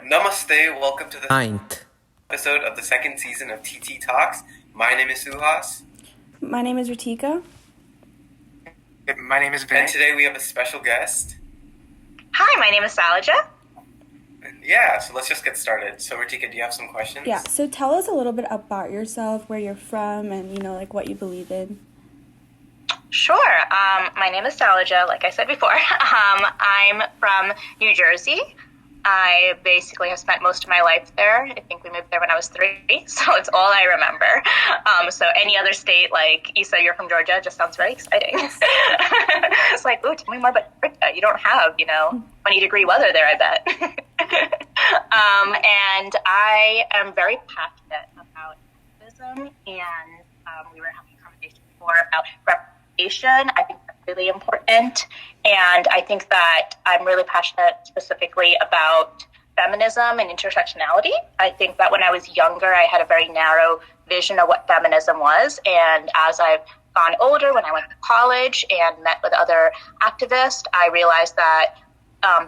Namaste, welcome to the Ninth. episode of the second season of TT Talks. My name is Suhas, My name is Ritika. My name is and Ben. today we have a special guest. Hi, my name is Sailaja. Yeah, so let's just get started. So Ritika, do you have some questions? Yeah, so tell us a little bit about yourself, where you're from, and, what you believe in. Sure. My name is Sailaja, like I said before. I'm from New Jersey. I basically have spent most of my life there. I think we moved there when I was 3, so it's all I remember. So any other state, like you said you're from Georgia, just sounds very exciting. It's like, ooh, tell me more about Georgia. You don't have, 20-degree weather there, I bet. And I am very passionate about activism, and we were having a conversation before about representation. I think that's really important, and I think that I'm really passionate specifically about feminism and intersectionality. I think that when I was younger, I had a very narrow vision of what feminism was, and as I've gone older, when I went to college and met with other activists, I realized that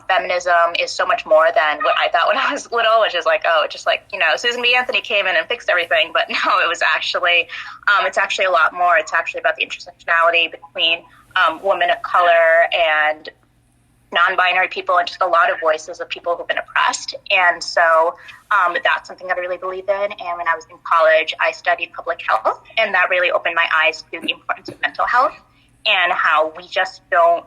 feminism is so much more than what I thought when I was little, which is like, Susan B. Anthony came in and fixed everything. But no, it was actually, it's actually a lot more. It's actually about the intersectionality between women of color and non-binary people, and just a lot of voices of people who've been oppressed. And so that's something that I really believe in. And when I was in college, I studied public health, and that really opened my eyes to the importance of mental health and how we just don't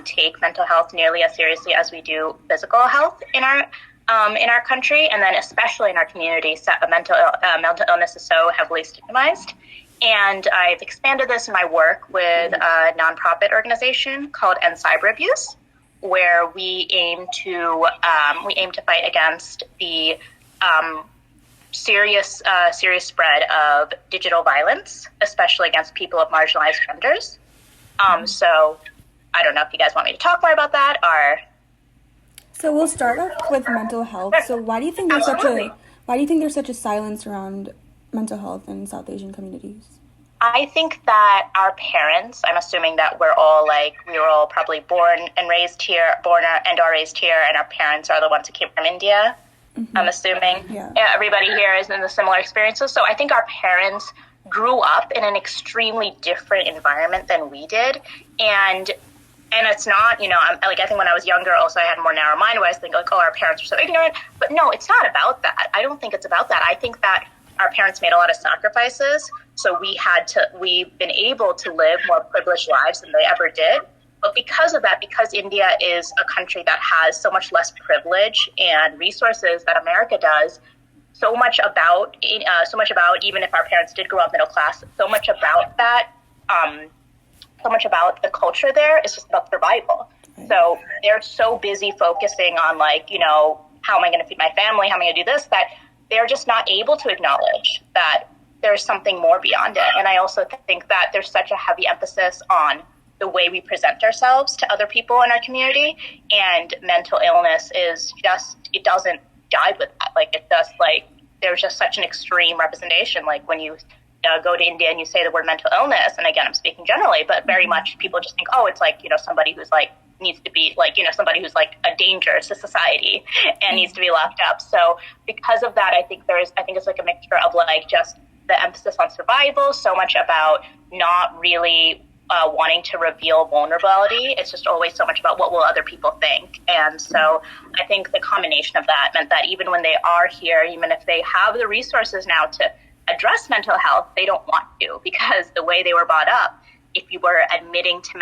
take mental health nearly as seriously as we do physical health in our country, and then especially in our community, mental illness is so heavily stigmatized. And I've expanded this in my work with a nonprofit organization called End Cyber Abuse, where we aim to fight against the serious spread of digital violence, especially against people of marginalized genders. So I don't know if you guys want me to talk more about that, or. So we'll start off with mental health. So why do you think there's such a silence around mental health in South Asian communities? I think that our parents, I'm assuming that we were all probably born and raised here, and are raised here, and our parents are the ones who came from India. Mm-hmm. I'm assuming. Yeah. Everybody here is in the similar experiences. So I think our parents grew up in an extremely different environment than we did. And it's not, I think when I was younger, also I had a more narrow mind where I was thinking our parents are so ignorant. But no, it's not about that. I don't think it's about that. I think that our parents made a lot of sacrifices. So we've been able to live more privileged lives than they ever did. But because of that, because India is a country that has so much less privilege and resources that America does, so much about even if our parents did grow up middle class, so much about that, so much about the culture there is just about survival. Right. So they're so busy focusing on how am I going to feed my family? How am I going to do this? That they're just not able to acknowledge that there's something more beyond it. And I also think that there's such a heavy emphasis on the way we present ourselves to other people in our community, and mental illness it doesn't jive with that. There's just such an extreme representation. Like when you go to India and you say the word mental illness, and again, I'm speaking generally, but very much people just think, it's somebody who's needs to be somebody who's a danger to society and needs to be locked up. So because of that, I think it's a mixture of just the emphasis on survival, so much about not really wanting to reveal vulnerability. It's just always so much about what will other people think. And so I think the combination of that meant that even when they are here, even if they have the resources now to address mental health, they don't want to, because the way they were brought up, if you were admitting to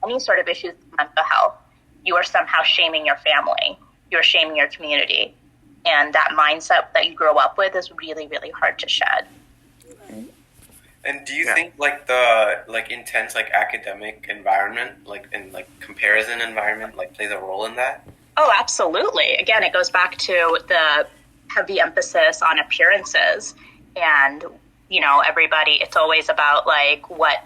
any sort of issues with mental health, you are somehow shaming your family, you're shaming your community. And that mindset that you grow up with is really, really hard to shed. And do you think the intense academic environment, and comparison environment, plays a role in that? Oh, absolutely. Again, it goes back to the heavy emphasis on appearances, and everybody. It's always about what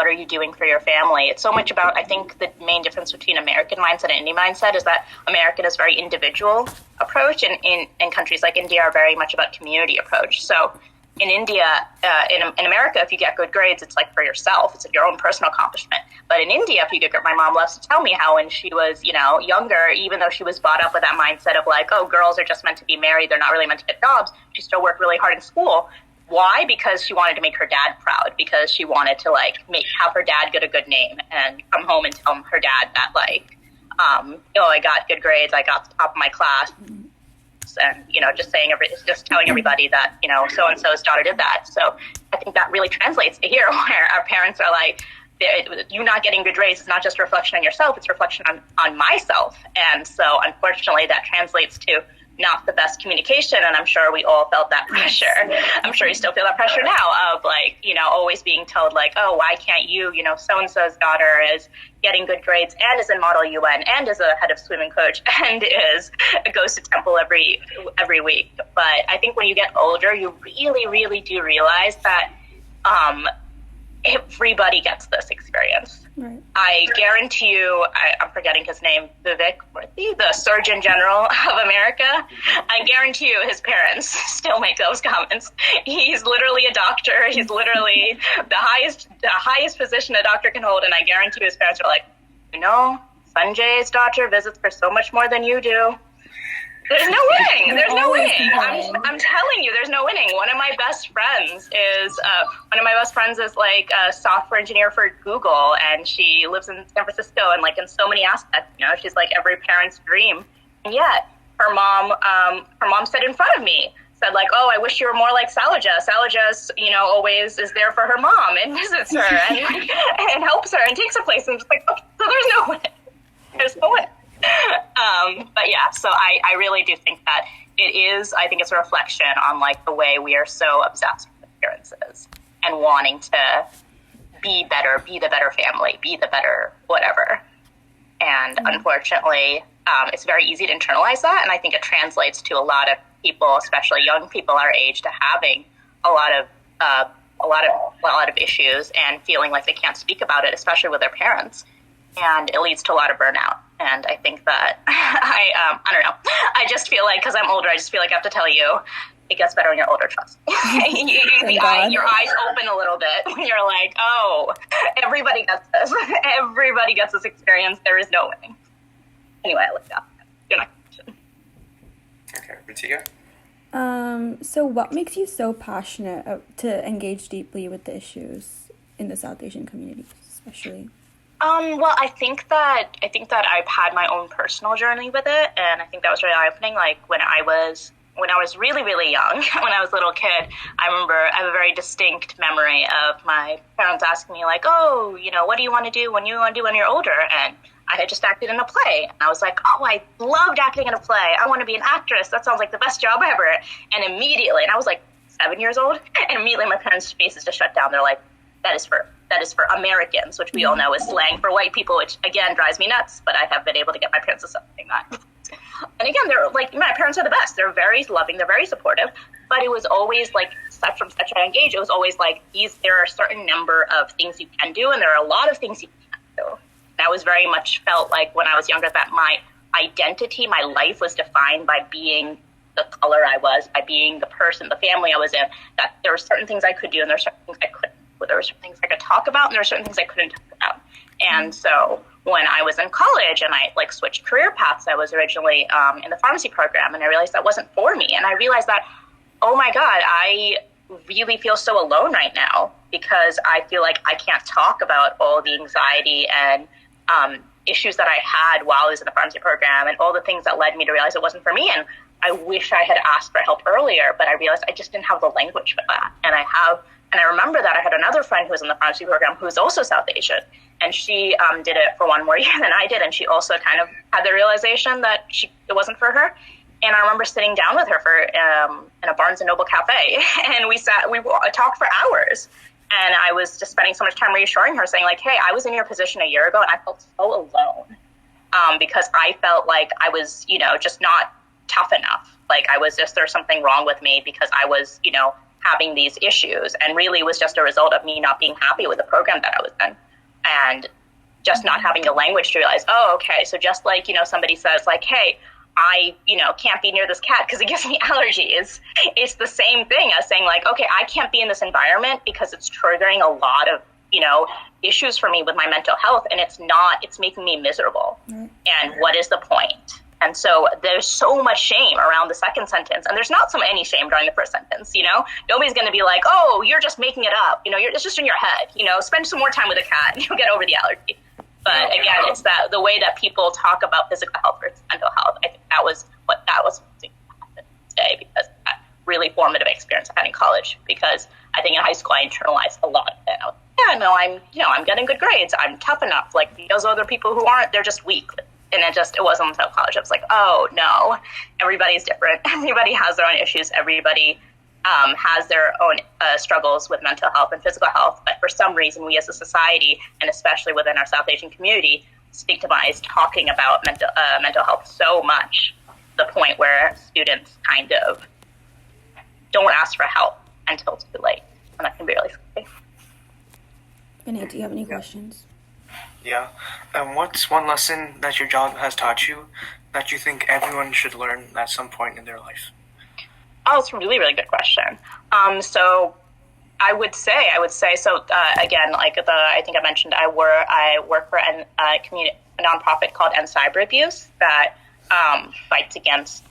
are you doing for your family? It's so much about, I think the main difference between American mindset and Indian mindset is that American is very individual approach, and in countries like India are very much about community approach. So in India, in America, if you get good grades, it's like for yourself. It's like your own personal accomplishment. But in India, if you get good, my mom loves to tell me how when she was, younger, even though she was brought up with that mindset of like, oh, girls are just meant to be married, they're not really meant to get jobs, she still worked really hard in school. Why? Because she wanted to make her dad proud, because she wanted to like have her dad get a good name and come home and tell her dad that like, I got good grades, I got the top of my class. And just telling everybody that so and so's daughter did that. So I think that really translates to here, where our parents are like, you not getting good grades is not just a reflection on yourself, it's a reflection on myself. And so unfortunately that translates to not the best communication, and I'm sure we all felt that pressure. I'm sure you still feel that pressure now of like, always being told like, oh, why can't you, so-and-so's daughter is getting good grades and is in Model UN and is a head of swimming coach and goes to temple every week. But I think when you get older, you really, really do realize that everybody gets this experience. Right. I guarantee you, I'm forgetting his name, Vivek Murthy, the Surgeon General of America. I guarantee you his parents still make those comments. He's literally a doctor. He's literally the highest position a doctor can hold. And I guarantee you his parents are like, Sanjay's daughter visits for so much more than you do. There's no winning. There's no winning. I'm telling you, there's no winning. One of my best friends is like a software engineer for Google, and she lives in San Francisco, and like in so many aspects, she's like every parent's dream. And yet her mom said in front of me, said like, oh, I wish you were more like Sailaja. Sailaja's, always is there for her mom and visits her and helps her and takes her place. And just like, okay, so there's no winning. There's no winning. But yeah, so I really do think that I think it's a reflection on like the way we are so obsessed with appearances and wanting to be better, be the better family, be the better whatever. And unfortunately, it's very easy to internalize that. And I think it translates to a lot of people, especially young people our age, to having a lot of issues and feeling like they can't speak about it, especially with their parents. And it leads to a lot of burnout. And I think that I don't know. I just feel like, because I'm older, I just feel like I have to tell you, it gets better when you're older, trust me. Your eyes open a little bit when you're like, oh, everybody gets this. Everybody gets this experience. There is no winning. Anyway, I like that. Good question. Okay, Ritika? So what makes you so passionate to engage deeply with the issues in the South Asian community, especially? Well, I think that I've had my own personal journey with it, and I think that was really eye-opening. Like when I was really, really young, when I was a little kid, I have a very distinct memory of my parents asking me like, oh, what do you want to do when you're older? And I had just acted in a play. And I was like, oh, I loved acting in a play. I want to be an actress. That sounds like the best job ever. And immediately, and I was like 7 years old, and immediately my parents' faces just shut down. They're like, that is for Americans, which we all know is slang for white people, which again drives me nuts, but I have been able to get my parents to stop saying that. And again, they're like, my parents are the best. They're very loving, they're very supportive, but it was always like from such an age, it was always like there are a certain number of things you can do, and there are a lot of things you can't do. That was very much felt like when I was younger that my identity, my life was defined by being the color I was, by being the person, the family I was in, that there were certain things I could do and there were certain things I couldn't. There were certain things I could talk about and there were certain things I couldn't talk about. And so when I was in college and I like switched career paths, I was originally in the pharmacy program, and I realized that wasn't for me. And I realized that, oh my God, I really feel so alone right now because I feel like I can't talk about all the anxiety and issues that I had while I was in the pharmacy program and all the things that led me to realize it wasn't for me. And I wish I had asked for help earlier, but I realized I just didn't have the language for that. And I remember that I had another friend who was in the pharmacy program who was also South Asian, and she did it for one more year than I did, and she also kind of had the realization that it wasn't for her. And I remember sitting down with her in a Barnes & Noble cafe, and we talked for hours. And I was just spending so much time reassuring her, saying like, hey, I was in your position a year ago, and I felt so alone because I felt like I was, just not tough enough. Like there's something wrong with me because I was, having these issues, and really was just a result of me not being happy with the program that I was in and just not having the language to realize, oh, okay. So just like, somebody says like, hey, I, can't be near this cat because it gives me allergies. It's the same thing as saying like, okay, I can't be in this environment because it's triggering a lot of, issues for me with my mental health, and it's making me miserable. And what is the point? And so there's so much shame around the second sentence, and there's not any shame during the first sentence, Nobody's going to be like, oh, you're just making it up, it's just in your head, spend some more time with a cat and you'll get over the allergy. But again, it's the way that people talk about physical health versus mental health. I think that was today, because that really formative experience I had in college, because I think in high school I internalized a lot of it. I was I'm getting good grades. I'm tough enough. Like those other people who aren't, they're just weak. And it wasn't until college I was like, oh no, everybody's different. Everybody has their own issues. Everybody has their own struggles with mental health and physical health. But for some reason, we as a society, and especially within our South Asian community, stigmatize talking about mental health so much, to the point where students kind of don't ask for help until it's too late. And that can be really scary. Vinay, do you have any questions? Yeah. What's one lesson that your job has taught you that you think everyone should learn at some point in their life? Oh, it's a really, really good question. So I would say, again, I think I mentioned, I work for a nonprofit called End Cyber Abuse that fights against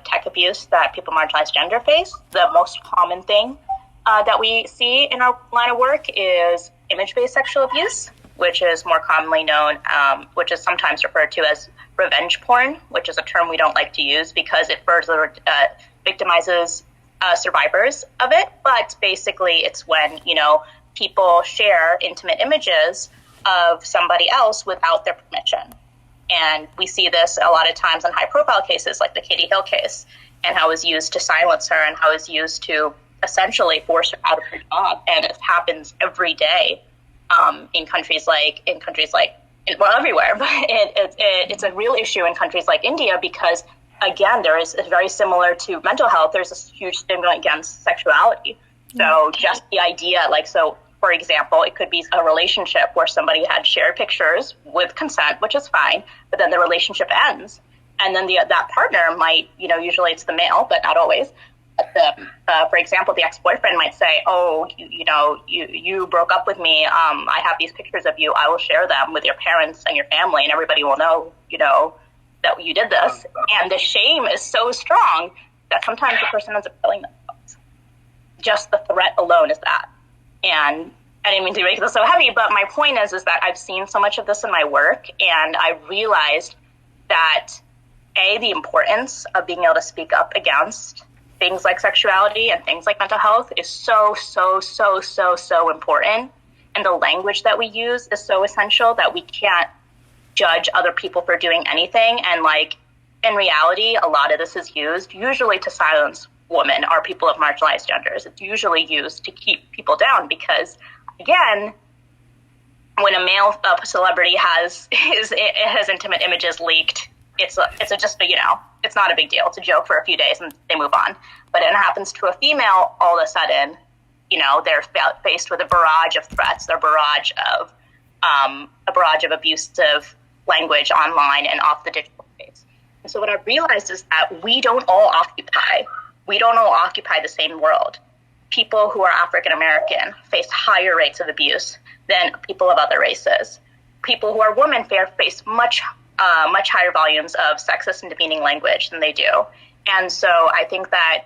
tech abuse that people marginalized gender face. The most common thing that we see in our line of work is image-based sexual abuse, which is more commonly known, which is sometimes referred to as revenge porn, which is a term we don't like to use because it further victimizes survivors of it. But basically, it's when, people share intimate images of somebody else without their permission. And we see this a lot of times in high-profile cases like the Katie Hill case, and how it was used to silence her and how it was used to essentially force her out of her job. And it happens every day in countries like everywhere, but it's a real issue in countries like India because, again, it's very similar to mental health. There's this huge stigma against sexuality. So just the idea, for example, it could be a relationship where somebody had shared pictures with consent, which is fine, but then the relationship ends. And then that partner might, usually it's the male, but not always. For example, the ex-boyfriend might say, oh, you broke up with me. I have these pictures of you. I will share them with your parents and your family, and everybody will know, that you did this. And the shame is so strong that sometimes the person ends up killing themselves. Just the threat alone is that. And I didn't mean to make this so heavy, but my point is that I've seen so much of this in my work, and I realized that, the importance of being able to speak up against things like sexuality and things like mental health is so, so, so, so, so important. And the language that we use is so essential that we can't judge other people for doing anything. And in reality, a lot of this is used usually to silence women or people of marginalized genders. It's usually used to keep people down because, again, when a male celebrity has his intimate images leaked, it's not a big deal. It's a joke for a few days and they move on. But it happens to a female, all of a sudden, they're faced with a barrage of threats, a barrage of abusive language online and off the digital space. And so what I've realized is that we don't all occupy the same world. People who are African American face higher rates of abuse than people of other races. People who are women face much higher volumes of sexist and demeaning language than they do. And so I think that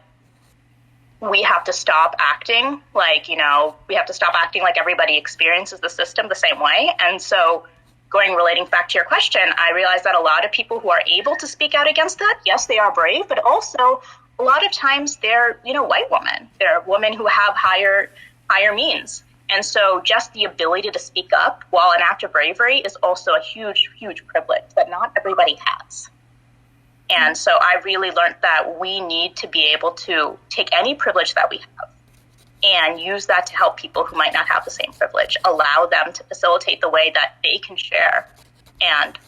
we have to stop acting like everybody experiences the system the same way. And so relating back to your question, I realized that a lot of people who are able to speak out against that, yes, they are brave, but also a lot of times they're, white women. They're women who have higher means. And so just the ability to speak up while an act of bravery is also a huge, huge privilege that not everybody has. And so I really learned that we need to be able to take any privilege that we have and use that to help people who might not have the same privilege, allow them to facilitate the way that they can share. And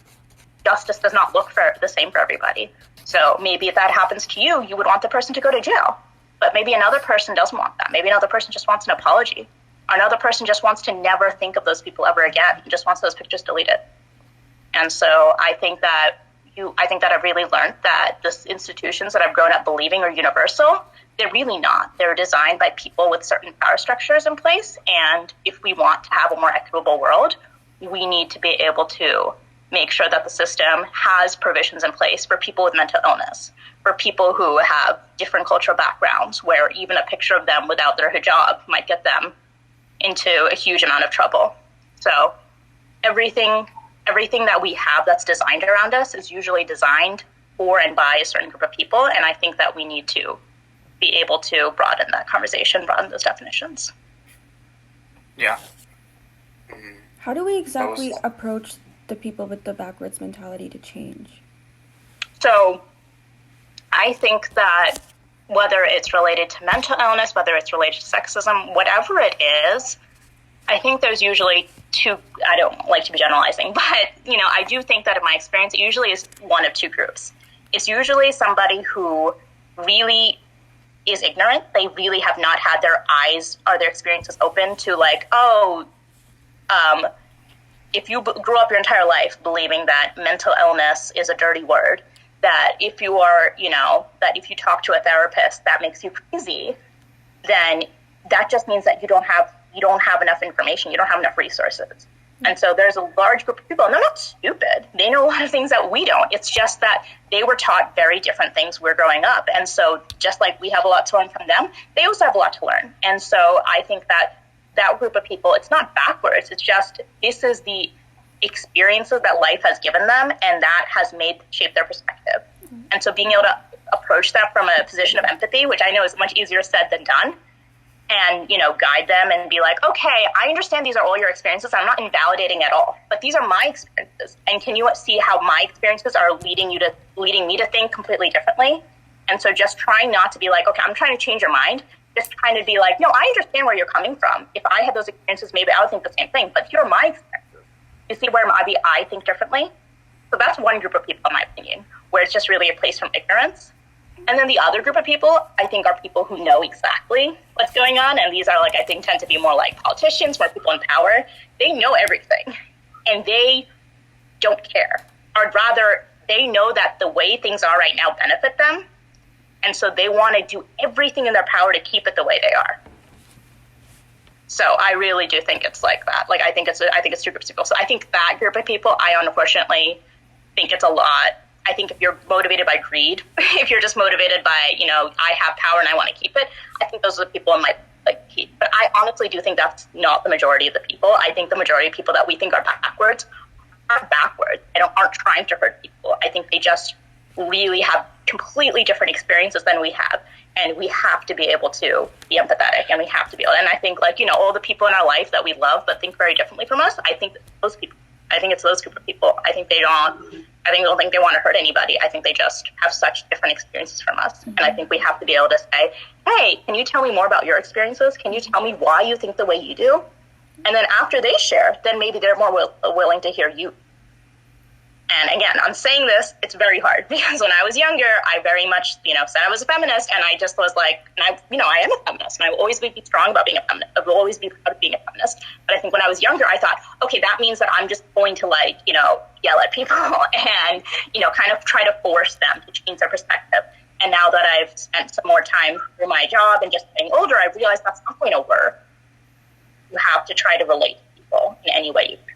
justice does not look the same for everybody. So maybe if that happens to you, you would want the person to go to jail. But maybe another person doesn't want that. Maybe another person just wants an apology. Another person just wants to never think of those people ever again and just wants those pictures deleted. And so I think that, I think that I've really learned that the institutions that I've grown up believing are universal, they're really not. They're designed by people with certain power structures in place. And if we want to have a more equitable world, we need to be able to make sure that the system has provisions in place for people with mental illness, for people who have different cultural backgrounds, where even a picture of them without their hijab might get them into a huge amount of trouble. So everything that we have that's designed around us is usually designed for and by a certain group of people. And I think that we need to be able to broaden that conversation, broaden those definitions. Yeah. How do we exactly approach the people with the backwards mentality to change? So I think that whether it's related to mental illness, whether it's related to sexism, whatever it is, I think there's usually two, I don't like to be generalizing, but, I do think that in my experience, it usually is one of two groups. It's usually somebody who really is ignorant. They really have not had their eyes or their experiences open to if you grew up your entire life believing that mental illness is a dirty word, that if you are, that if you talk to a therapist that makes you crazy, then that just means that you don't have enough information, you don't have enough resources. And so there's a large group of people, and they're not stupid. They know a lot of things that we don't. It's just that they were taught very different things when we were growing up. And so just like we have a lot to learn from them, they also have a lot to learn. And so I think that group of people, it's not backwards. It's just this is the experiences that life has given them, and that has shaped their perspective. And so being able to approach that from a position of empathy, which I know is much easier said than done, and, guide them and be like, okay, I understand these are all your experiences. I'm not invalidating at all, but these are my experiences. And can you see how my experiences are leading me to think completely differently? And so just trying not to be like, okay, I'm trying to change your mind. Just trying to be like, no, I understand where you're coming from. If I had those experiences, maybe I would think the same thing, but here are my experiences. You see where maybe I think differently? So that's one group of people, in my opinion, where it's just really a place from ignorance. And then the other group of people, I think, are people who know exactly what's going on. And these are I think tend to be more like politicians, more people in power. They know everything and they don't care. Or rather, they know that the way things are right now benefit them. And so they want to do everything in their power to keep it the way they are. So I really do think it's like that. I think it's two groups of people. So I think that group of people, I unfortunately think it's a lot. I think if you're motivated by greed, if you're just motivated by, I have power and I want to keep it, I think those are the people in my keep. But I honestly do think that's not the majority of the people. I think the majority of people that we think are backwards aren't backwards. Aren't trying to hurt people. I think they just really have completely different experiences than we have. And we have to be able to be empathetic, and we have to be able, and I think all the people in our life that we love but think very differently from us, I think it's those group of people. I think they don't think they want to hurt anybody. I think they just have such different experiences from us. Mm-hmm. And I think we have to be able to say, hey, can you tell me more about your experiences? Can you tell me why you think the way you do? And then after they share, then maybe they're more willing to hear you. And again, I'm saying this, it's very hard because when I was younger, I very much, said I was a feminist, and I just was like, and I am a feminist, and I will always be strong about being a feminist. I will always be proud of being a feminist. But I think when I was younger, I thought, okay, that means that I'm just going to yell at people and, kind of try to force them to change their perspective. And now that I've spent some more time through my job and just getting older, I realized that's not going to work. You have to try to relate to people in any way you can.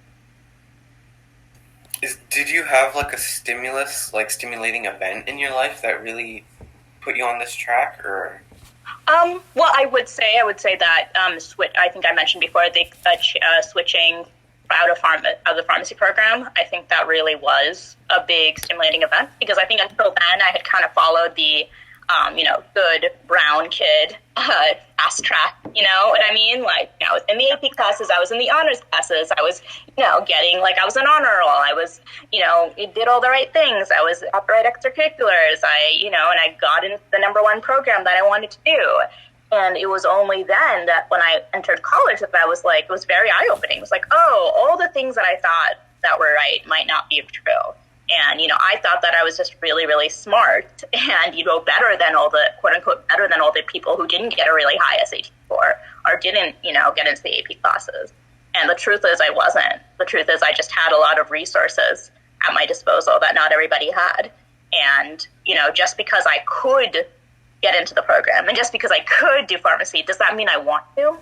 Did you have a stimulating event in your life that really put you on this track, or? Well, I would say that I think I mentioned before the switching out of the pharmacy program. I think that really was a big stimulating event because I think until then I had kind of followed the good brown kid fast track, you know what I mean? I was in the AP classes, I was in the honors classes, I was, getting, I was an honor roll, I was, did all the right things, I was at the right extracurriculars, and I got into the number one program that I wanted to do. And it was only then that when I entered college that I was it was very eye-opening. It was all the things that I thought that were right might not be true. And, I thought that I was just really, really smart and, better than all the, quote unquote, better than all the people who didn't get a really high SAT score or didn't, get into the AP classes. And the truth is I wasn't. The truth is I just had a lot of resources at my disposal that not everybody had. And, just because I could get into the program and just because I could do pharmacy, does that mean I want to?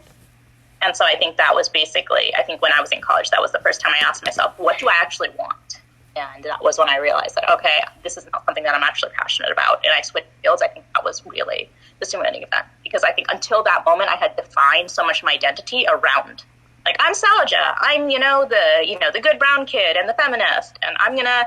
And so I think that was basically, I think when I was in college, that was the first time I asked myself, what do I actually want? And that was when I realized that, okay, this is not something that I'm actually passionate about. And I switched fields. I think that was really the stimulating event, because I think until that moment, I had defined so much of my identity around, like, I'm Sailaja. I'm, the good brown kid and the feminist. And I'm going to,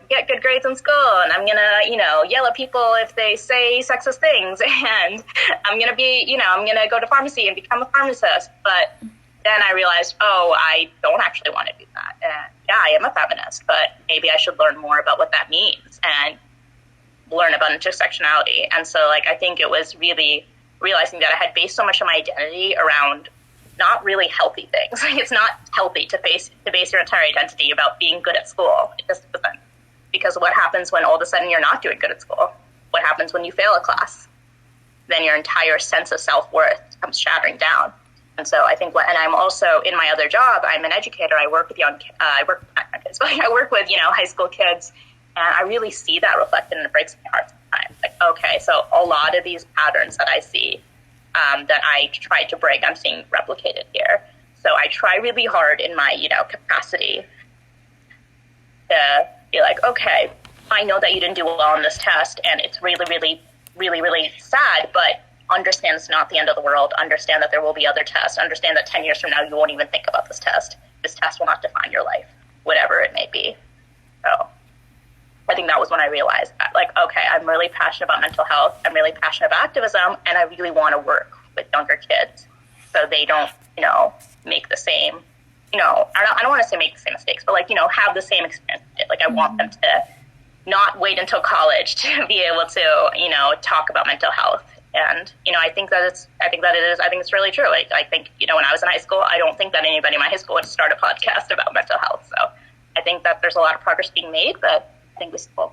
get good grades in school. And I'm going to, yell at people if they say sexist things. And I'm going to be, I'm going to go to pharmacy and become a pharmacist. But then I realized, I don't actually want to do that. And yeah, I am a feminist, but maybe I should learn more about what that means and learn about intersectionality. And so, I think it was really realizing that I had based so much of my identity around not really healthy things. It's not healthy to base your entire identity about being good at school. It just isn't. Because what happens when all of a sudden you're not doing good at school? What happens when you fail a class? Then your entire sense of self-worth comes shattering down. And so I think, and I'm also, in my other job, I'm an educator. I work with I work with, high school kids, and I really see that reflected, and it breaks my heart sometimes. Okay, so a lot of these patterns that I see, that I tried to break, I'm seeing replicated here. So I try really hard in my, capacity to be like, okay, I know that you didn't do well on this test, and it's really, really, really, really sad, but understand it's not the end of the world. Understand that there will be other tests. Understand that 10 years from now, you won't even think about this test. This test will not define your life, whatever it may be. So I think that was when I realized that, okay, I'm really passionate about mental health. I'm really passionate about activism, and I really want to work with younger kids so they don't, make the same, I don't want to say make the same mistakes, but have the same experience. I want them to not wait until college to be able to, talk about mental health. And, I think it's really true. I think, when I was in high school, I don't think that anybody in my high school would start a podcast about mental health. So I think that there's a lot of progress being made, but I think we still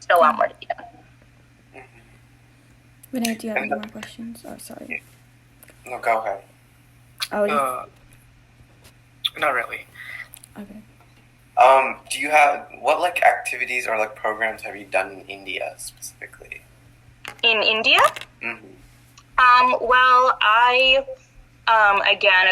a lot more to be done. Vinay, do you have any more questions? Oh, sorry. No, go ahead. Oh, not really. okay. Do you have, what, activities or, programs have you done in India specifically? In India? Mm-hmm. Well, I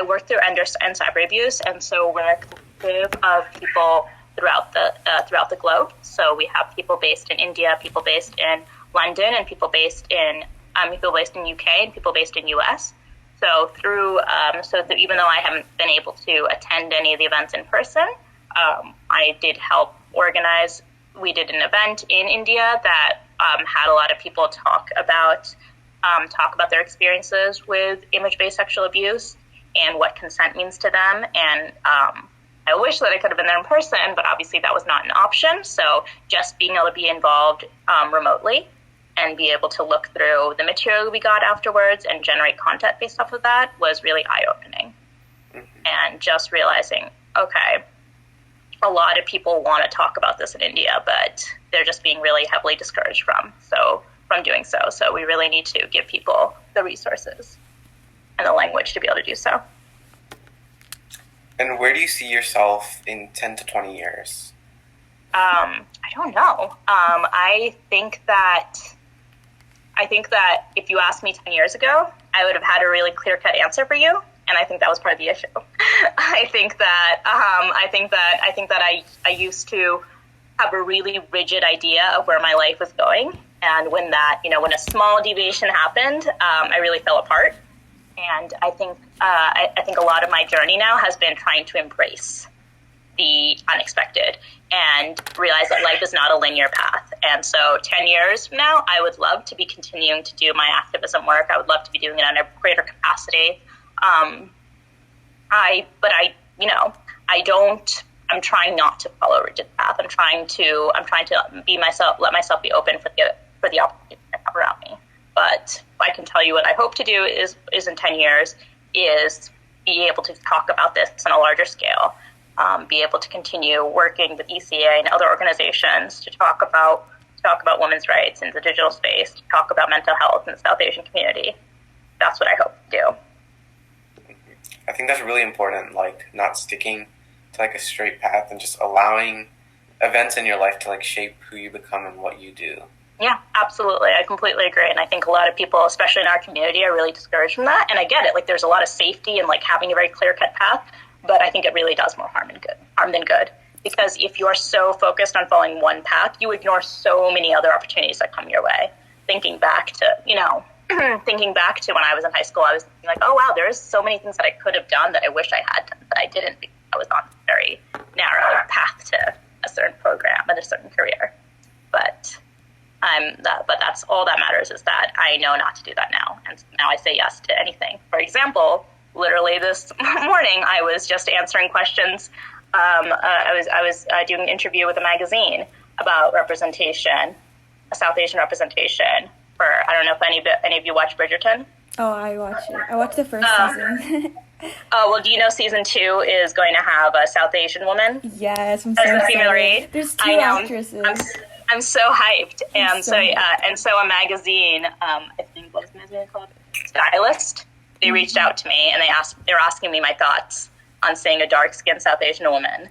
work through end cyber abuse, and so we're a collective of people throughout the globe. So we have people based in India, people based in London, and people based in UK, and people based in US. So even though I haven't been able to attend any of the events in person, I did help organize. We did an event in India that had a lot of people talk about their experiences with image-based sexual abuse and what consent means to them. And I wish that I could have been there in person, but obviously that was not an option. So just being able to be involved remotely and be able to look through the material we got afterwards and generate content based off of that was really eye-opening. Mm-hmm. And just realizing, okay, a lot of people want to talk about this in India, but they're just being really heavily discouraged from doing so. So we really need to give people the resources and the language to be able to do so. And where do you see yourself in 10 to 20 years? I don't know. I think that if you asked me 10 years ago, I would have had a really clear-cut answer for you. And I think that was part of the issue. I think that I used to have a really rigid idea of where my life was going. And when a small deviation happened, I really fell apart. And I think a lot of my journey now has been trying to embrace the unexpected and realize that life is not a linear path. And so 10 years from now, I would love to be continuing to do my activism work. I would love to be doing it on a greater capacity. I'm trying not to follow a rigid path. I'm trying to be myself, let myself be open for the opportunities that come around me. But I can tell you what I hope to do is in 10 years is be able to talk about this on a larger scale, be able to continue working with ECA and other organizations to talk about women's rights in the digital space, to talk about mental health in the South Asian community. That's what I hope to do. I think that's really important, not sticking to a straight path and just allowing events in your life to like shape who you become and what you do. Yeah, absolutely. I completely agree. And I think a lot of people, especially in our community, are really discouraged from that. And I get it. Like, there's a lot of safety in like having a very clear-cut path, but I think it really does more harm than good. Because if you're so focused on following one path, you ignore so many other opportunities that come your way. Thinking back to when I was in high school, I was thinking like, oh wow, there's so many things that I could have done that I wish I had done, but I didn't, because I was on a very narrow path to a certain program and a certain career. But that's all that matters, is that I know not to do that now, and now I say yes to anything. For example, literally this morning, I was just answering questions. I was doing an interview with a magazine about representation, South Asian representation. I don't know if any of you watch Bridgerton. Oh, I watch it. I watched the first season. Oh, well, do you know season 2 is going to have a South Asian woman? Yes, I'm so excited. There's 2 actresses. I'm so hyped. And so a magazine, I think, what was the magazine called? Stylist. They reached out to me, and they were asking me my thoughts on seeing a dark-skinned South Asian woman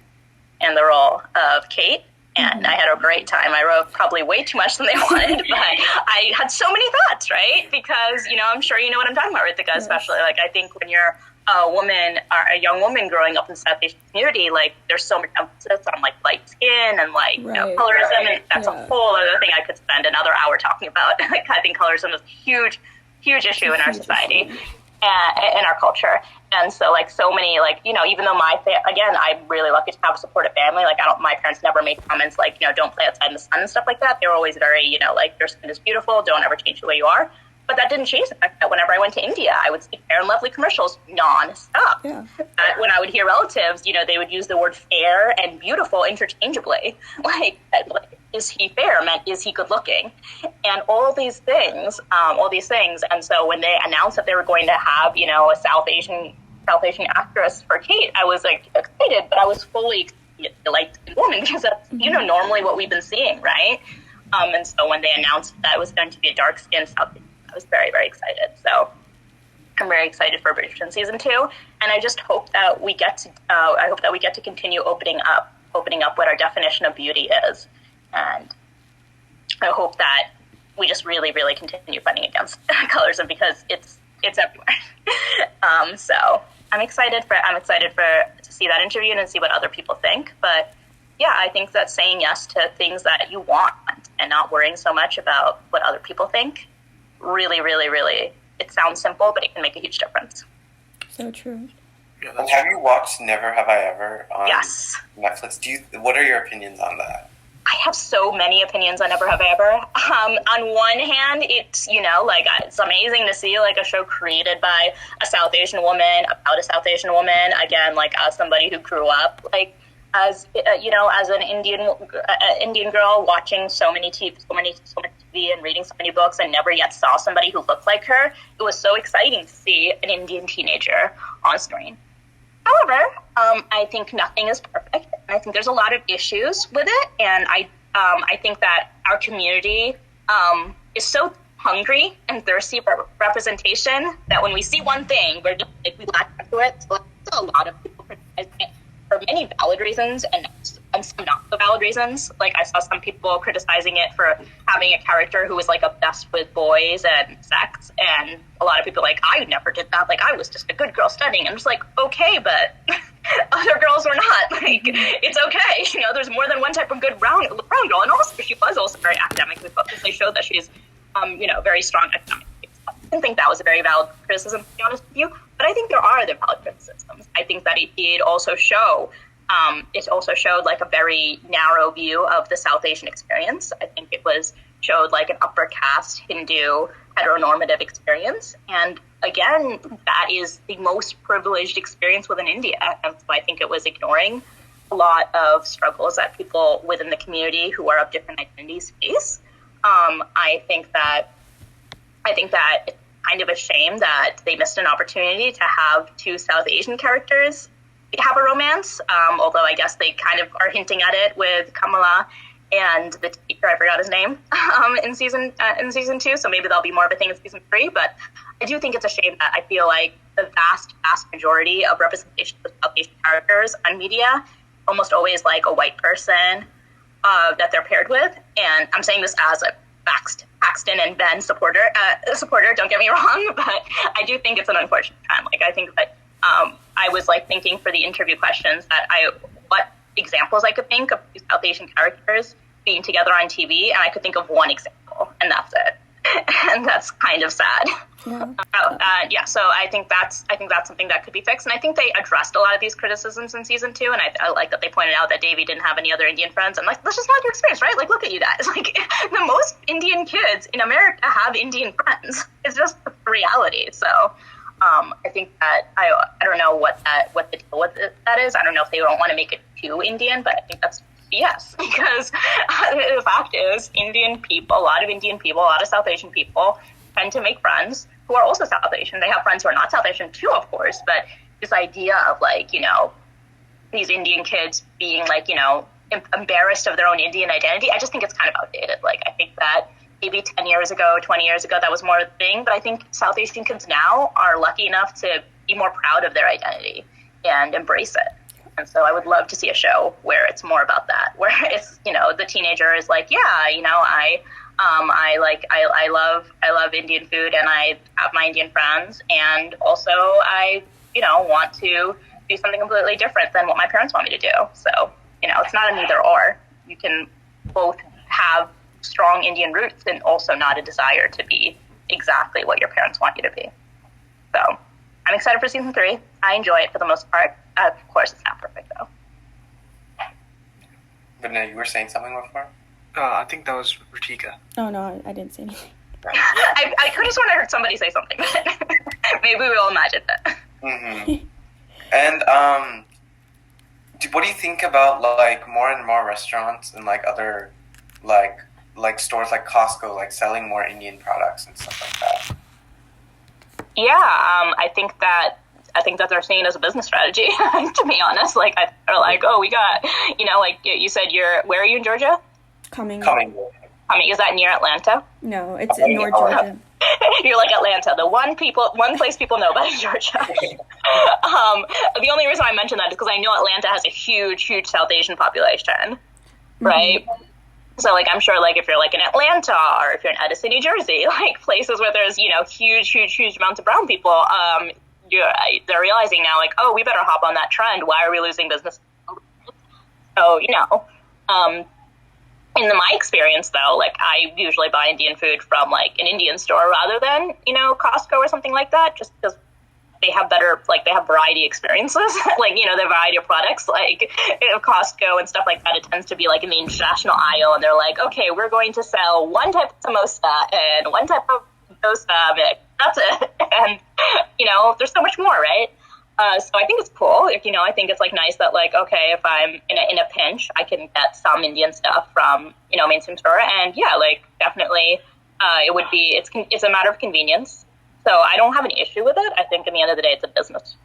in the role of Kate. And I had a great time. I wrote probably way too much than they wanted, but I had so many thoughts, right? Because, I'm sure you know what I'm talking about, Ritika, especially. Like, I think when you're a young woman growing up in the South Asian community, like, there's so much emphasis on, like, light skin and, like, colorism, and that's a whole other thing I could spend another hour talking about. Like, I think colorism is a huge, huge issue in our society. In our culture. And so, like, so many, like, even though again, I'm really lucky to have a supportive family. Like, my parents never made comments like, don't play outside in the sun and stuff like that. They were always very, like, your skin is beautiful, don't ever change the way you are. But that didn't change the fact that whenever I went to India, I would see Fair and Lovely commercials non-stop. Yeah. When I would hear relatives, they would use the word fair and beautiful interchangeably. Like, is he fair meant, is he good looking? And all these things. And so when they announced that they were going to have, a South Asian actress for Kate, I was like excited, but I was fully like a woman, because that's, normally what we've been seeing, right? And so when they announced that it was going to be a dark-skinned South Asian, I was very, very excited. So I'm very excited for Bridgerton season 2, and I just hope that we get to continue opening up what our definition of beauty is, and I hope that we just really, really continue fighting against colorism, because it's everywhere. So I'm excited to see that interview and see what other people think. But yeah, I think that saying yes to things that you want and not worrying so much about what other people think, really, really, really, it sounds simple, but it can make a huge difference. So true. Yeah, and have you watched Never Have I Ever on Yes. Netflix? What are your opinions on that? I have so many opinions on Never Have I Ever. On one hand, it's, it's amazing to see, like, a show created by a South Asian woman, about a South Asian woman, again, like, as somebody who grew up, like, as an Indian girl, watching so much TV and reading so many books, and never yet saw somebody who looked like her. It was so exciting to see an Indian teenager on screen. However, I think nothing is perfect. I think there's a lot of issues with it, and I think that our community is so hungry and thirsty for representation that when we see one thing, we're just like, we latch onto it. So a lot of people criticize it for many valid reasons and some not so valid reasons. Like, I saw some people criticizing it for having a character who was, like, obsessed with boys and sex, and a lot of people like, I never did that. Like, I was just a good girl studying. I'm just like, okay, but other girls were not. Like, it's okay. There's more than one type of good brown girl. And also, she was also very academically focused. They showed that she's, very strong academically. I didn't think that was a very valid criticism, to be honest with you. But I think there are other valid criticisms. I think that it did also show, showed, like, a very narrow view of the South Asian experience. I think it showed, like, an upper caste Hindu heteronormative experience. And again, that is the most privileged experience within India. And so I think it was ignoring a lot of struggles that people within the community who are of different identities face. I think that it's kind of a shame that they missed an opportunity to have 2 South Asian characters have a romance, although I guess they kind of are hinting at it with Kamala and the teacher, I forgot his name, in season 2, so maybe there'll be more of a thing in season 3, but I do think it's a shame that I feel like the vast majority of representation of South Asian characters on media, almost always like a white person, that they're paired with. And I'm saying this as a Paxton and Ben supporter, don't get me wrong, but I do think it's an unfortunate trend. Like, I think that I was like thinking for the interview questions that what examples I could think of these South Asian characters being together on TV, and I could think of one example, and that's it. And that's kind of sad. Yeah. So I think that's something that could be fixed, and I think they addressed a lot of these criticisms in season 2, and I like that they pointed out that Davy didn't have any other Indian friends, and like, that's just not your experience, right? Like, look at you guys. Like, the most Indian kids in America have Indian friends. It's just the reality. So I think that I don't know what the deal with that is. I don't know if they don't want to make it too Indian, but I think that's BS, because the fact is, a lot of South Asian people tend to make friends who are also South Asian. They have friends who are not South Asian too, of course, but this idea of like, these Indian kids being like, embarrassed of their own Indian identity, I just think it's kind of outdated. Like, I think that maybe 10 years ago, 20 years ago, that was more a thing, but I think South Asian kids now are lucky enough to be more proud of their identity and embrace it. And so I would love to see a show where it's more about that, where it's, the teenager is like, I love Indian food, and I have my Indian friends, and also I, want to do something completely different than what my parents want me to do. So, it's not an either or. You can both have strong Indian roots and also not a desire to be exactly what your parents want you to be. So I'm excited for season 3. I enjoy it for the most part. Of course, it's not perfect, though. But no, you were saying something before? I think that was Ritika. Oh, no, I didn't say anything. I could have sworn I heard somebody say something, but maybe we'll imagine that. Mm-hmm. And what do you think about like more and more restaurants and like other like stores like Costco like selling more Indian products and stuff like that? Yeah, I think that they're seeing it as a business strategy. To be honest, like they're like, oh, we got, like you said, where are you in Georgia? Coming. Is that near Atlanta? No, it's in North Georgia. You're like Atlanta, the one place people know about is Georgia. The only reason I mention that is because I know Atlanta has a huge South Asian population, right? Mm-hmm. So, like, I'm sure, like, if you're, like, in Atlanta or if you're in Edison, New Jersey, like, places where there's, huge amounts of brown people, they're realizing now, like, oh, we better hop on that trend. Why are we losing business? So, in my experience, though, like, I usually buy Indian food from, like, an Indian store rather than, Costco or something like that, just because they have variety experiences, like, the variety of products, like, Costco and stuff like that. It tends to be, like, in the international aisle, and they're like, okay, we're going to sell one type of samosa and one type of dosa mix. That's it. And, there's so much more, right? So I think it's cool. I think it's like nice that like, okay, if I'm in a pinch, I can get some Indian stuff from, mainstream store. And yeah, like definitely, it's a matter of convenience. So I don't have any issue with it. I think in the end of the day, it's a business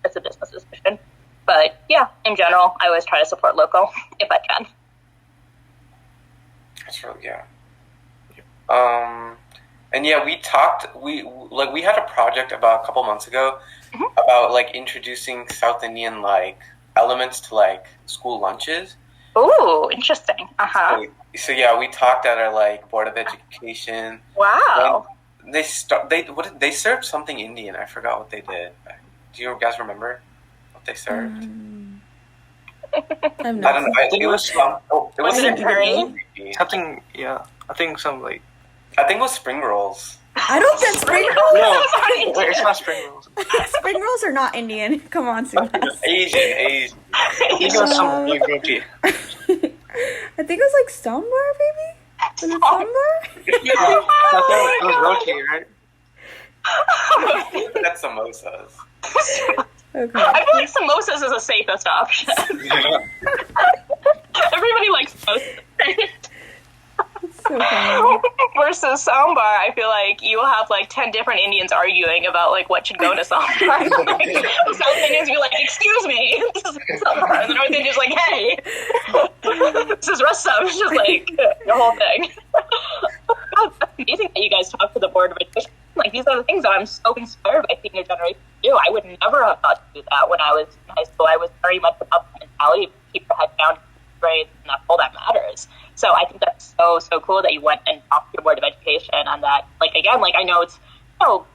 decision. But yeah, in general, I always try to support local if I can. That's really, yeah. And yeah, we had a project about a couple months ago about like introducing South Indian like elements to like school lunches. Ooh, interesting. So yeah, we talked at our like Board of Education. Wow. They served something Indian. I forgot what they did. Do you guys remember what they served? I don't know. I think it was it a curry? Something, yeah. I think it was spring rolls. I don't get spring rolls. No, it's not spring rolls. Spring rolls are not Indian. Come on, Sailaja. Asian. You got some like roti. I think it was like sambar, maybe? Was it sambar? Yeah, I thought it was roti, right? That's samosas. Okay. I feel like samosas is the safest option. Everybody likes samosas. So funny. Versus sambar, I feel like you will have like 10 different Indians arguing about like what should go to sambar. Like, the South Indians be like, excuse me, this is sambar. And the North Indians like, hey, this is rasam. It's just like the whole thing. That's amazing that you guys talk to the Board of Education. Like, these are the things that I'm so inspired by senior generation to do. I would never have thought to do that when I was in high school. I was very much about the mentality of keep your head down, grades, and that's all that matters. So I think that's so cool that you went and talked to your board of education, and that, like, again, like, I know it's, you know,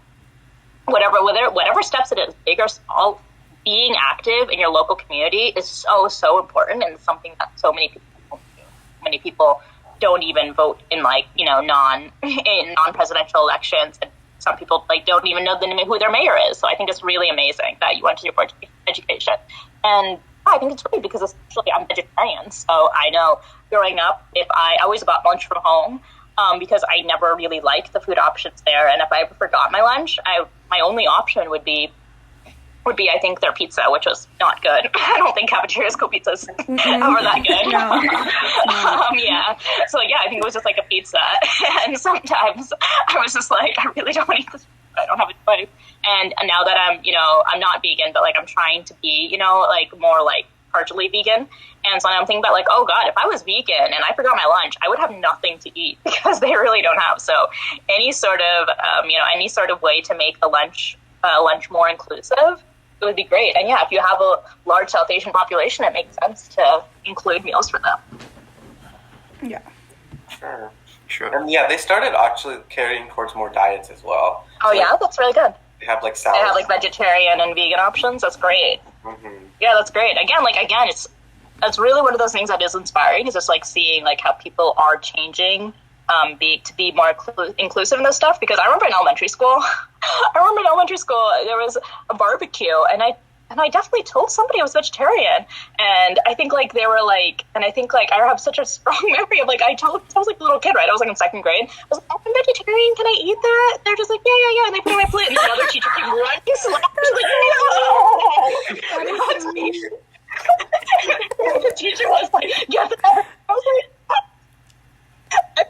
whatever steps it is, big or small, being active in your local community is so important, and something that so many people don't do. Many people don't even vote in, like, you know, non-presidential elections, and some people, like, don't even know who their mayor is. So I think it's really amazing that you went to your board of education. And I think it's great because, especially, I'm vegetarian, so I know growing up, if I always got lunch from home, because I never really liked the food options there, and if I ever forgot my lunch, my only option would be I think their pizza, which was not good. I don't think cafeteria school pizzas are that good. No. Yeah. So yeah, I think it was just like a pizza, and sometimes I was just like, I really don't want to eat this. I don't have a choice. And now that I'm, you know, I'm not vegan, but like I'm trying to be, you know, like more like partially vegan. And so I'm thinking about, like, oh God, if I was vegan and I forgot my lunch, I would have nothing to eat because they really don't have. So any sort of way to make the lunch more inclusive, it would be great. And yeah, if you have a large South Asian population, it makes sense to include meals for them. Yeah. Sure. And yeah, they started actually carrying towards more diets as well. Oh, so, yeah, that's really good. They have like salads. They have like vegetarian and vegan options. That's great. Mm-hmm. Yeah, that's great. Again, it's really one of those things that is inspiring. Is just like seeing like how people are changing, to be more inclusive in this stuff. Because I remember in elementary school, there was a barbecue, and I definitely told somebody I was vegetarian, and I think like they were like, and I think like I have such a strong memory of like I was like a little kid, right? I was like in second grade. I was like, oh, I'm vegetarian. Can I eat that? They're just like, yeah, and they put it on my plate, and another teacher came running, slapped me, like, no. The teacher was like, get that. I was like, and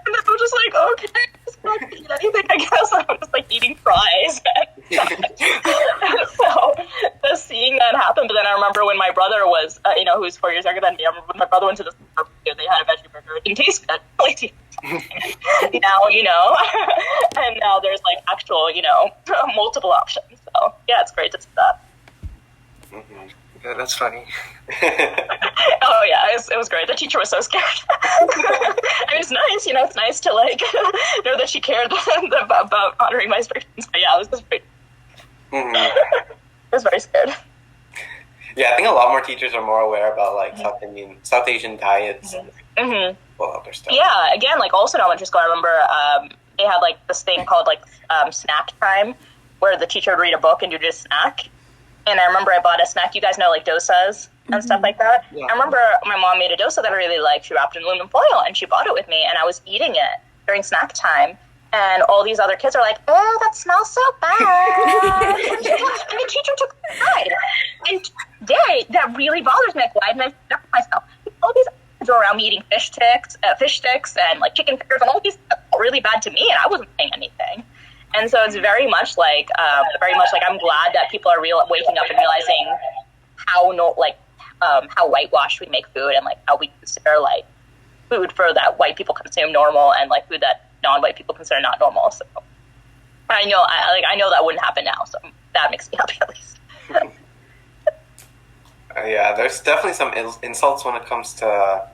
then I was just like, okay, I'm just not gonna eat anything, I guess. I was just like eating fries. So just seeing that happen. But then I remember when my brother was, who's 4 years younger than me, I remember when my brother went to this barbecue, they had a veggie burger. It didn't taste good. Like, now, you know, and now there's like actual, you know, multiple options. So yeah, it's great to see that. Mm-hmm. Yeah, that's funny. Oh yeah, it was great. The teacher was so scared. I mean, it's nice, you know, it's nice to like know that she cared about honoring my restrictions. But yeah, it was just great. Mm-hmm. I was very scared. Yeah, I think a lot more teachers are more aware about like South Asian diets and other stuff. Yeah, again, like also in elementary school, I remember they had like this thing called like snack time, where the teacher would read a book and you just snack. And I remember I bought a snack. You guys know like dosas and stuff like that. Yeah. I remember my mom made a dosa that I really liked. She wrapped it in aluminum foil and she bought it with me, and I was eating it during snack time. And all these other kids are like, oh, that smells so bad. And the teacher took it aside. And today, that really bothers me. Like, why didn't I pick up myself? All these kids were around me eating fish sticks and like chicken fingers, and all these felt really bad to me, and I wasn't saying anything. And so it's very much like I'm glad that people are waking up and realizing how whitewashed we make food, and like how we consider like food for that white people consume normal, and like food that non-white people consider not normal. So I know that wouldn't happen now, so that makes me happy at least. Yeah, there's definitely some insults when it comes to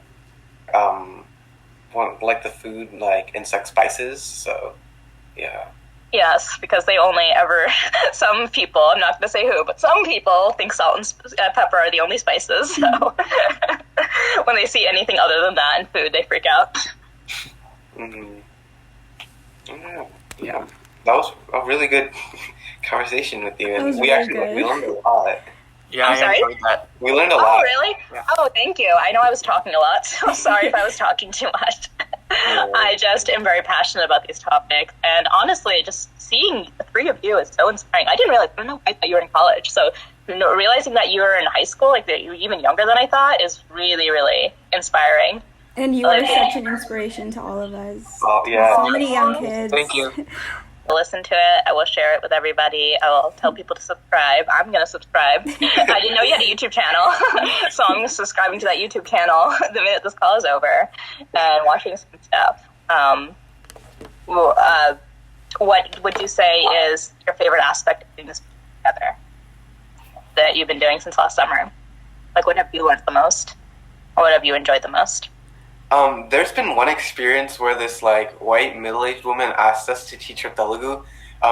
like the food, like insect spices. So yeah. Yes, because they only some people, I'm not going to say who, but some people think salt and pepper are the only spices. So when they see anything other than that in food, they freak out. Mm-hmm. Yeah, that was a really good conversation with you, and we learned a lot. Yeah, I enjoyed that. We learned a lot. Oh, really? Yeah. Oh, thank you. I know I was talking a lot, so I'm sorry if I was talking too much. I just am very passionate about these topics, and honestly, just seeing the three of you is so inspiring. I don't know, I thought you were in college, so realizing that you were in high school, like that you're even younger than I thought, is really, really inspiring. And you are such an inspiration to all of us. Oh, yeah. So many young kids. Thank you. I'll listen to it. I will share it with everybody. I will tell people to subscribe. I'm going to subscribe. I didn't know you had a YouTube channel, so I'm subscribing to that YouTube channel the minute this call is over and watching some stuff. What would you say is your favorite aspect of doing this together? that you've been doing since last summer? Like, what have you learned the most? Or what have you enjoyed the most? There's been one experience where this like white middle-aged woman asked us to teach her Telugu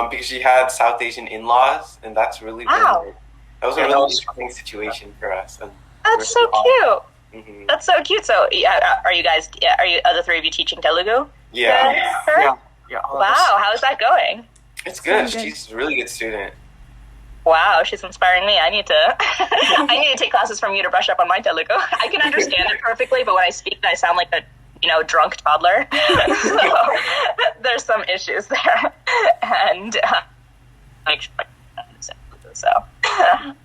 because she had South Asian in-laws, and that's really, Wow. really that was a really interesting situation for us. And That's so cute. Mm-hmm. That's so cute. So, are the three of you teaching Telugu? Yeah. Yeah. Wow, how's that going? It's good. Good. She's a really good student. Wow, she's inspiring me. I need to take classes from you to brush up on my Telugu. I can understand it perfectly, but when I speak, I sound like a drunk toddler. So there's some issues there, and so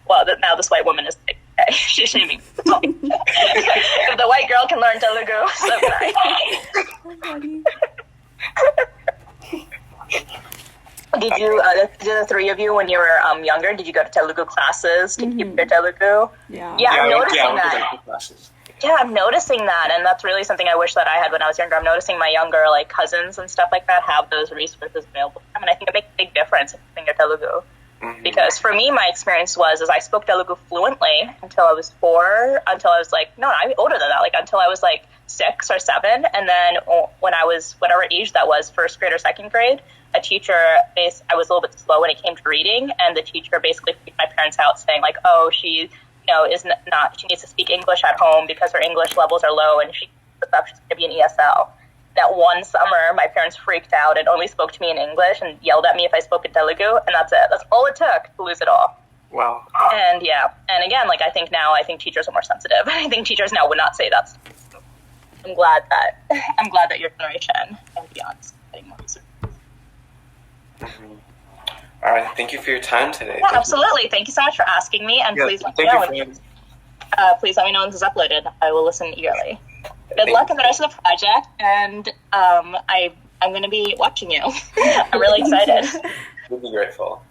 well, now this white woman is like, okay, she's shaming me. If the white girl can learn Telugu, so can I. Did you, the three of you, when you were younger, did you go to Telugu classes to keep your Telugu? Yeah. I'm noticing that. Classes. Yeah, I'm noticing that, and that's really something I wish that I had when I was younger. I'm noticing my younger cousins and stuff like that have those resources available to them, and I think it makes a big difference in keeping your Telugu. Mm-hmm. Because for me, my experience was I spoke Telugu fluently until I was 4, until I was I'm older than that, until I was 6 or 7, and then when I was whatever age that was, 1st grade or 2nd grade, a teacher, I was a little bit slow when it came to reading, and the teacher basically freaked my parents out, saying she she needs to speak English at home because her English levels are low, and she's going to be an ESL. That one summer, my parents freaked out and only spoke to me in English and yelled at me if I spoke in Telugu, and that's it. That's all it took to lose it all. Wow. And again, I think teachers are more sensitive. I think teachers now would not say that. I'm glad that your generation and beyond is getting more research. Mm-hmm. All right, thank you for your time today. Yeah, absolutely. Thank you so much for asking me, and please let me know when this is uploaded. I will listen eagerly. Good luck in the rest of the project, and I'm going to be watching you. I'm really excited. We'll be grateful.